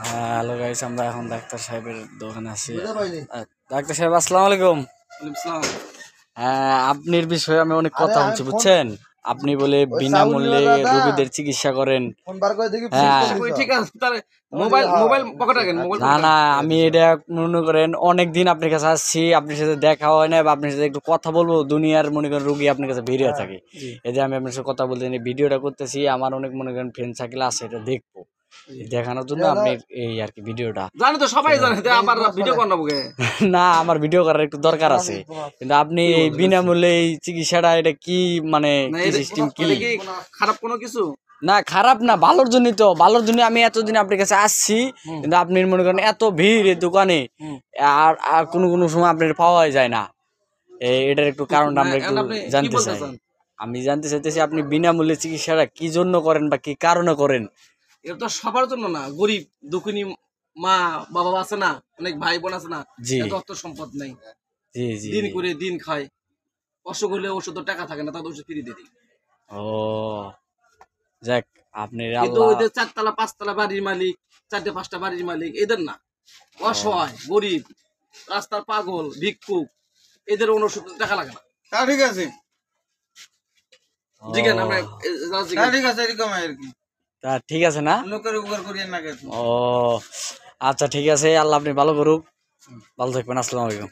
Hello guys, আমরা এখন doctor সাহেবের দোকানে আছি। ডাক্তার সাহেব আসসালামু আলাইকুম। হ্যাঁ, আপনার বিষয়ে আমি অনেক কথা শুনছি, বুঝছেন? আপনি বলে বিনামূল্যে রোগীদের চিকিৎসা করেন। হ্যাঁ, না না, আমি এটা মনে করেন অনেকদিন আপনার কাছে আসছি, আপনার সাথে দেখা হয় না বা আপনার সাথে একটু কথা বলবো। দুনিয়ার মনে করেন রোগী আপনার কাছে ভিড় হয়ে থাকে, এই যে আমি আপনার সাথে কথা বলতে ভিডিওটা করতেছি। আমার অনেক মনে করেন ফ্রেন্ড সার্কেল আছে, এটা দেখবো, দেখানোর জন্য আপনি এই আর কি ভিডিওটা জানি তো, সবাই জানে, আবার ভিডিও বানাবো কে? না, আমার ভিডিও করার একটু দরকার আছে, কিন্তু আপনি এই বিনামূল্যে এই চিকিৎসাটা এটা কি মানে কি সিস্টেম কি? খারাপ কোনো কিছু না, খারাপ না, ভালোর জন্যই তো, ভালোর জন্য আমি এতদিন আপনার কাছে আসছি। কিন্তু আপনি মনে করেন এত ভিড় এই দোকানে, আর কোনো সময় আপনার পাওয়া যায় না। এটার একটু কারণটা আমরা একটু জানতে চাই। আমি জানতে চাইতেছি আপনি বিনামূল্যে চিকিৎসাটা কি জন্য করেন বা কি কারণে করেন? এটা তো সবার জন্য না, গরিব দুঃখিনী মা বাবা আছে না, অনেক ভাই বোন আছে না, এত অর্থ সম্পদ নাই, দিন করে দিন খায়, অসুখ হলে ওষুধ টাকা থাকে না, তাদের ওষুধ ফ্রি দিয়ে দিই। ও যাক, আপনি কিন্তু ওদের 4 তলা 5 তলা বাড়ির মালিক, 4টে 5টা বাড়ির মালিক, এদের না, অসহায় গরিব রাস্তার পাগল ভিক্ষুক, এদের ওষুধ টাকা লাগে না। ঠিক আছে, জিজ্ঞেস আমরা ঠিক আছে, এরকম আর কি। তা ঠিক আছে না, লোকের উপকার করিয়েন না। ও আচ্ছা, ঠিক আছে, আল্লাহ আপনি ভালো করুক, ভালো থাকবেন, আসসালামু আলাইকুম।